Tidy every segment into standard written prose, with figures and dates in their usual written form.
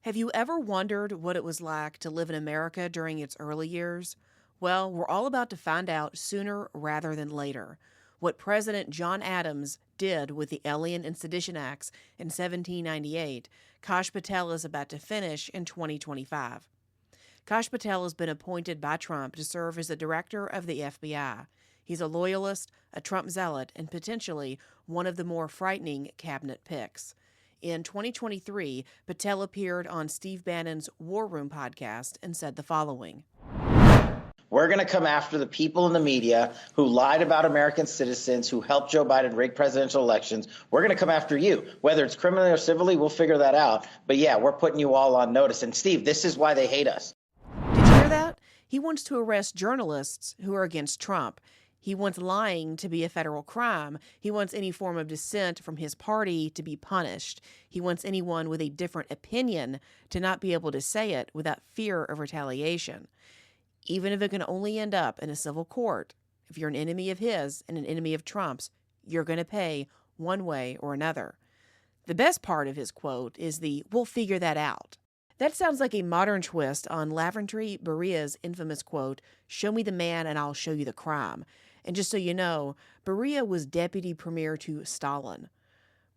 Have you ever wondered what it was like to live in America during its early years? Well, we're all about to find out sooner rather than later. What President John Adams did with the Alien and Sedition Acts in 1798, Kash Patel is about to finish in 2025. Kash Patel has been appointed by Trump to serve as the director of the FBI. He's a loyalist, a Trump zealot, and potentially one of the more frightening cabinet picks. In 2023, Patel appeared on Steve Bannon's War Room podcast and said the following. We're going to come after the people in the media who lied about American citizens, who helped Joe Biden rig presidential elections. We're going to come after you. Whether it's criminally or civilly, we'll figure that out. But yeah, we're putting you all on notice. And Steve, this is why they hate us. Did you hear that? He wants to arrest journalists who are against Trump. He wants lying to be a federal crime. He wants any form of dissent from his party to be punished. He wants anyone with a different opinion to not be able to say it without fear of retaliation. Even if it can only end up in a civil court, if you're an enemy of his and an enemy of Trump's, you're going to pay one way or another. The best part of his quote is the "we'll figure that out." That sounds like a modern twist on Laventry Berea's infamous quote, "Show me the man and I'll show you the crime." And just so you know, Berea was deputy premier to Stalin.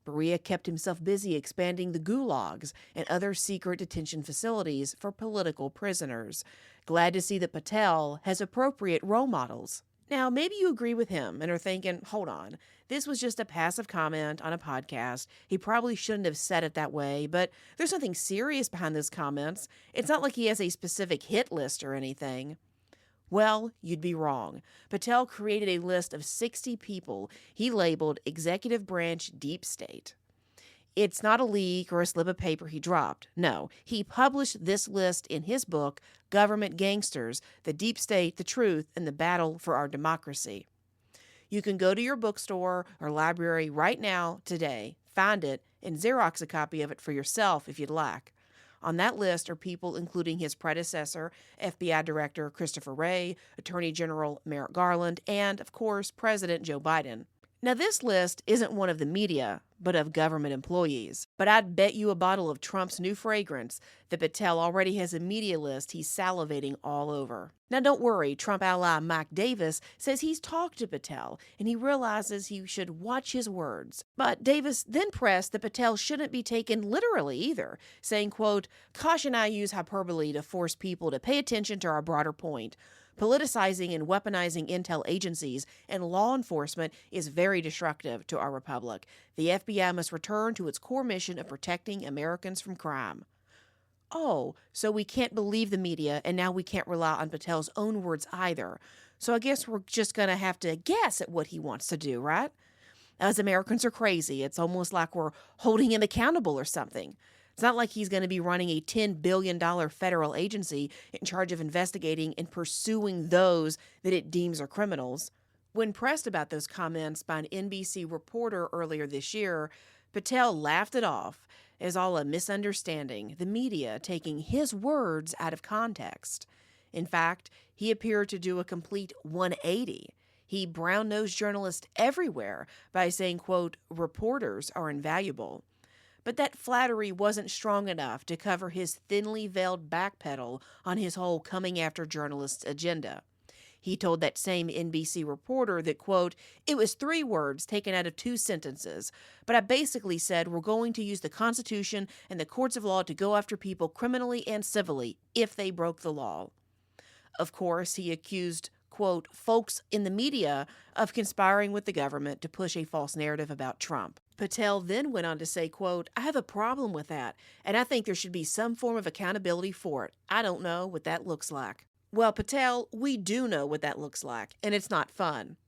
Berea kept himself busy expanding the gulags and other secret detention facilities for political prisoners. Glad to see that Patel has appropriate role models. Now, maybe you agree with him and are thinking, hold on, this was just a passive comment on a podcast. He probably shouldn't have said it that way, but there's nothing serious behind those comments. It's not like he has a specific hit list or anything. Well, you'd be wrong. Patel created a list of 60 people he labeled executive branch deep state. It's not a leak or a slip of paper he dropped. No, he published this list in his book, Government Gangsters, The Deep State, the Truth, and the Battle for Our Democracy. You can go to your bookstore or library right now, today, find it, and Xerox a copy of it for yourself if you'd like. On that list are people including his predecessor, FBI Director Christopher Wray, Attorney General Merrick Garland, and, of course, President Joe Biden. Now, this list isn't one of the media, but of government employees. But I'd bet you a bottle of Trump's new fragrance that Patel already has a media list he's salivating all over. Now, don't worry, Trump ally Mike Davis says he's talked to Patel and he realizes he should watch his words. But Davis then pressed that Patel shouldn't be taken literally either, saying, quote, "Kash and I use hyperbole to force people to pay attention to our broader point. Politicizing and weaponizing intel agencies and law enforcement is very destructive to our republic. The FBI must return to its core mission of protecting Americans from crime." Oh, so we can't believe the media, and now we can't rely on Patel's own words either. So I guess we're just going to have to guess at what he wants to do, right? As Americans are crazy, it's almost like we're holding him accountable or something. It's not like he's going to be running a $10 billion federal agency in charge of investigating and pursuing those that it deems are criminals. When pressed about those comments by an NBC reporter earlier this year, Patel laughed it off as all a misunderstanding, the media taking his words out of context. In fact, he appeared to do a complete 180. He brown-nosed journalists everywhere by saying, quote, "reporters are invaluable." But that flattery wasn't strong enough to cover his thinly veiled backpedal on his whole coming after journalists agenda. He told that same NBC reporter that, quote, "it was 3 words taken out of 2 sentences, but I basically said we're going to use the Constitution and the courts of law to go after people criminally and civilly if they broke the law." Of course, he accused, quote, "folks in the media of conspiring with the government to push a false narrative about Trump." Patel then went on to say, quote, "I have a problem with that, and I think there should be some form of accountability for it. I don't know what that looks like." Well, Patel, we do know what that looks like, and it's not fun.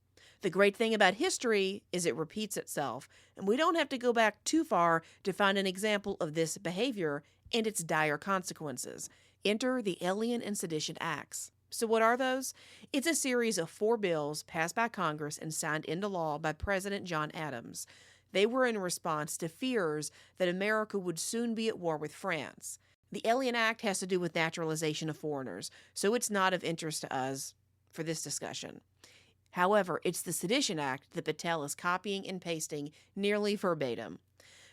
The great thing about history is it repeats itself, and we don't have to go back too far to find an example of this behavior and its dire consequences. Enter the Alien and Sedition Acts. So what are those? It's a series of 4 bills passed by Congress and signed into law by President John Adams. They were in response to fears that America would soon be at war with France. The Alien Act has to do with naturalization of foreigners, so it's not of interest to us for this discussion. However, it's the Sedition Act that Patel is copying and pasting nearly verbatim.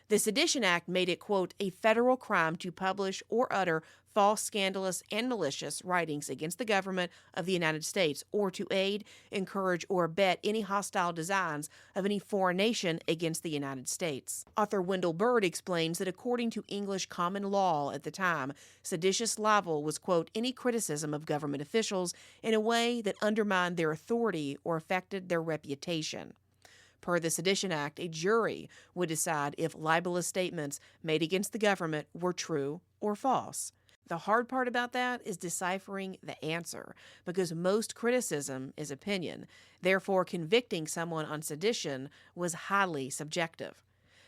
The Sedition Act made it, quote, a federal crime to publish or utter false, scandalous, and malicious writings against the government of the United States, or to aid, encourage, or abet any hostile designs of any foreign nation against the United States. Author Wendell Bird explains that according to English common law at the time, seditious libel was, quote, any criticism of government officials in a way that undermined their authority or affected their reputation. Per the Sedition Act, a jury would decide if libelous statements made against the government were true or false. The hard part about that is deciphering the answer, because most criticism is opinion. Therefore, convicting someone on sedition was highly subjective.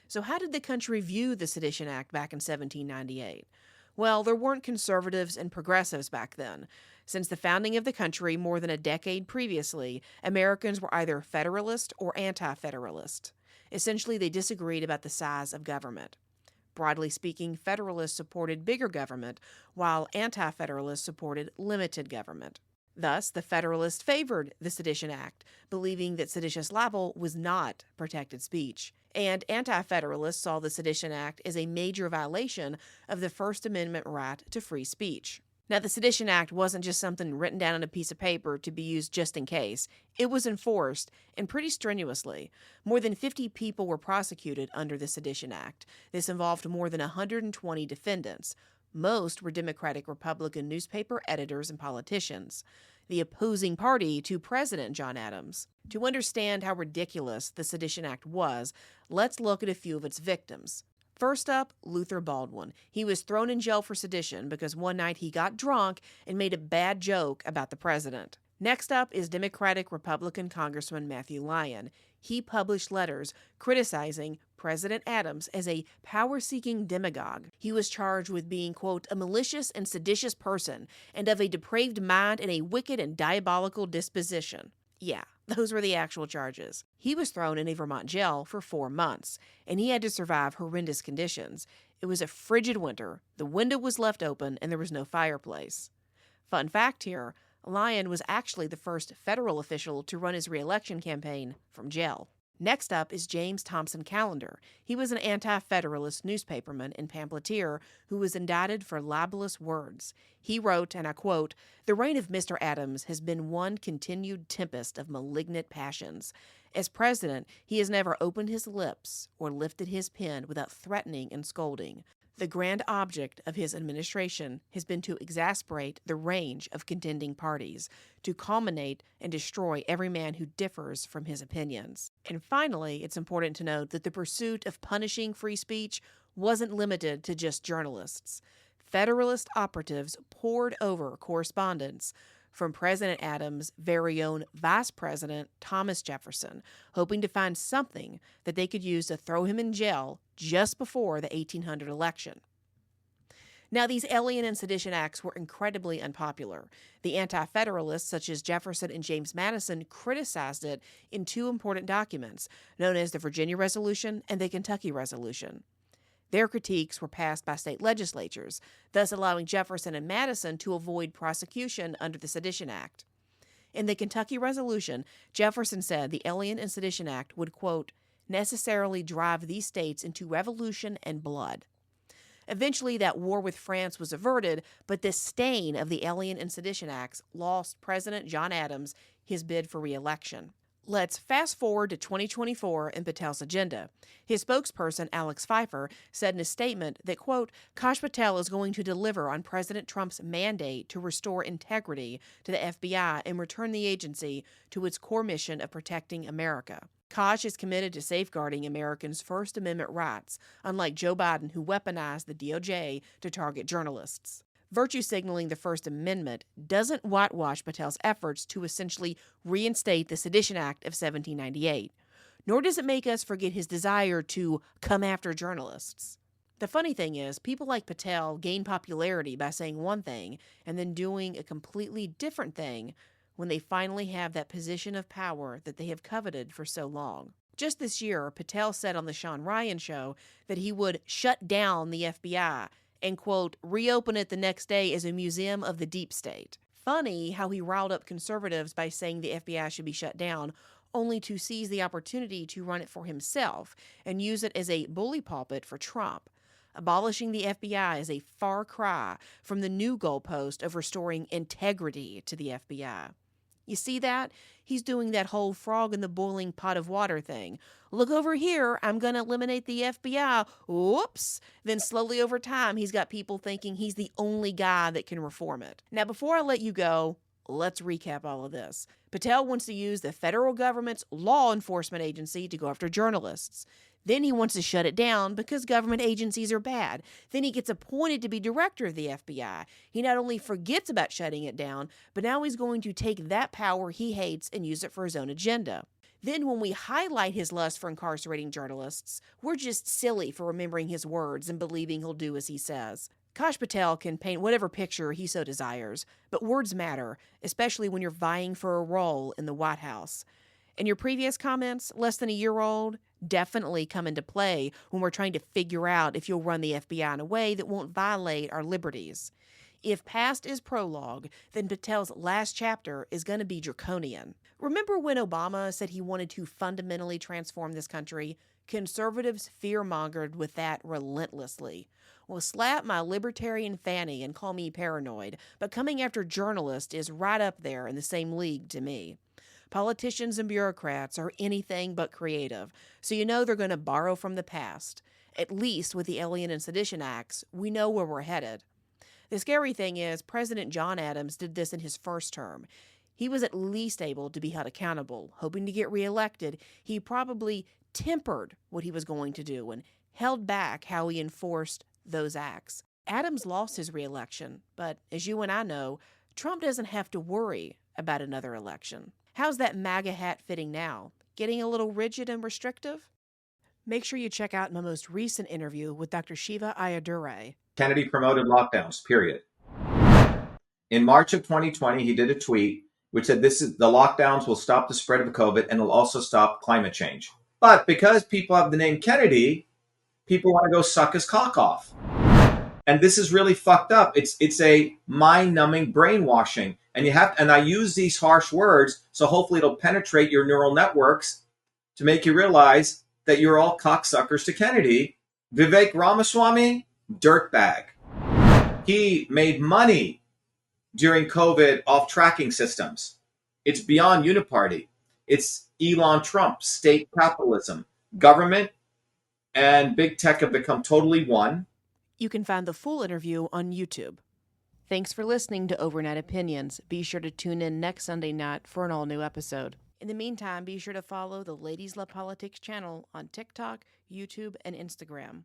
So how did the country view the Sedition Act back in 1798? Well, there weren't conservatives and progressives back then. Since the founding of the country more than a decade previously, Americans were either Federalist or Anti-Federalist. Essentially, they disagreed about the size of government. Broadly speaking, Federalists supported bigger government, while Anti-Federalists supported limited government. Thus, the Federalists favored the Sedition Act, believing that seditious libel was not protected speech. And Anti-Federalists saw the Sedition Act as a major violation of the First Amendment right to free speech. Now, the Sedition Act wasn't just something written down on a piece of paper to be used just in case. It was enforced, and pretty strenuously. More than 50 people were prosecuted under the Sedition Act. This involved more than 120 defendants. Most were Democratic Republican newspaper editors and politicians, the opposing party to President John Adams. To understand how ridiculous the Sedition Act was, let's look at a few of its victims. First up, Luther Baldwin. He was thrown in jail for sedition because one night he got drunk and made a bad joke about the president. Next up is Democratic Republican Congressman Matthew Lyon. He published letters criticizing President Adams as a power-seeking demagogue. He was charged with being, quote, a malicious and seditious person and of a depraved mind and a wicked and diabolical disposition. Yeah, those were the actual charges. He was thrown in a Vermont jail for 4 months, and he had to survive horrendous conditions. It was a frigid winter, the window was left open, and there was no fireplace. Fun fact here, Lyon was actually the first federal official to run his re-election campaign from jail. Next up is James Thompson Callender. He was an anti-federalist newspaperman and pamphleteer who was indicted for libelous words. He wrote, and I quote, "The reign of Mr. Adams has been one continued tempest of malignant passions. As president, he has never opened his lips or lifted his pen without threatening and scolding. The grand object of his administration has been to exasperate the range of contending parties, to culminate and destroy every man who differs from his opinions." And finally, it's important to note that the pursuit of punishing free speech wasn't limited to just journalists. Federalist operatives poured over correspondence from President Adams' very own Vice President Thomas Jefferson, hoping to find something that they could use to throw him in jail just before the 1800 election. Now, these Alien and Sedition Acts were incredibly unpopular. The Anti-Federalists, such as Jefferson and James Madison, criticized it in 2 important documents, known as the Virginia Resolution and the Kentucky Resolution. Their critiques were passed by state legislatures, thus allowing Jefferson and Madison to avoid prosecution under the Sedition Act. In the Kentucky Resolution, Jefferson said the Alien and Sedition Act would, quote, necessarily drive these states into revolution and blood. Eventually, that war with France was averted, but the stain of the Alien and Sedition Acts lost President John Adams his bid for re-election. Let's fast forward to 2024 and Patel's agenda. His spokesperson, Alex Pfeiffer, said in a statement that, quote, Kash Patel is going to deliver on President Trump's mandate to restore integrity to the FBI and return the agency to its core mission of protecting America. Kash is committed to safeguarding Americans' First Amendment rights, unlike Joe Biden, who weaponized the DOJ to target journalists. Virtue signaling the First Amendment doesn't whitewash Patel's efforts to essentially reinstate the Sedition Act of 1798, nor does it make us forget his desire to come after journalists. The funny thing is, people like Patel gain popularity by saying one thing and then doing a completely different thing when they finally have that position of power that they have coveted for so long. Just this year, Patel said on the Sean Ryan Show that he would shut down the FBI and, quote, reopen it the next day as a museum of the deep state. Funny how he riled up conservatives by saying the FBI should be shut down, only to seize the opportunity to run it for himself and use it as a bully pulpit for Trump. Abolishing the FBI is a far cry from the new goalpost of restoring integrity to the FBI. You see that? He's doing that whole frog in the boiling pot of water thing. Look over here, I'm going to eliminate the FBI. Whoops. Then slowly over time, he's got people thinking he's the only guy that can reform it. Now, before I let you go, let's recap all of this. Patel wants to use the federal government's law enforcement agency to go after journalists. Then he wants to shut it down because government agencies are bad. Then he gets appointed to be director of the FBI. He not only forgets about shutting it down, but now he's going to take that power he hates and use it for his own agenda. Then when we highlight his lust for incarcerating journalists, we're just silly for remembering his words and believing he'll do as he says. Kash Patel can paint whatever picture he so desires, but words matter, especially when you're vying for a role in the White House. And your previous comments, less than a year old, definitely come into play when we're trying to figure out if you'll run the FBI in a way that won't violate our liberties. If past is prologue, then Patel's last chapter is going to be draconian. Remember when Obama said he wanted to fundamentally transform this country? Conservatives fear-mongered with that relentlessly. Well, slap my libertarian fanny and call me paranoid, but coming after journalists is right up there in the same league to me. Politicians and bureaucrats are anything but creative, so you know they're going to borrow from the past. At least with the Alien and Sedition Acts, we know where we're headed. The scary thing is, President John Adams did this in his first term. He was at least able to be held accountable. Hoping to get reelected, he probably tempered what he was going to do and held back how he enforced those acts. Adams lost his reelection, but as you and I know, Trump doesn't have to worry about another election. How's that MAGA hat fitting now? Getting a little rigid and restrictive? Make sure you check out my most recent interview with Dr. Shiva Ayyadurai. Kennedy promoted lockdowns, period. In March of 2020, he did a tweet which said the lockdowns will stop the spread of COVID and will also stop climate change. But because people have the name Kennedy, people want to go suck his cock off. And this is really fucked up. It's a mind-numbing brainwashing. And I use these harsh words, so hopefully it'll penetrate your neural networks to make you realize that you're all cocksuckers to Kennedy. Vivek Ramaswamy, dirtbag. He made money during COVID off tracking systems. It's beyond uniparty. It's Elon Trump, state capitalism. Government and big tech have become totally one. You can find the full interview on YouTube. Thanks for listening to Overnight Opinions. Be sure to tune in next Sunday night for an all-new episode. In the meantime, be sure to follow the Ladies Love Politics channel on TikTok, YouTube, and Instagram.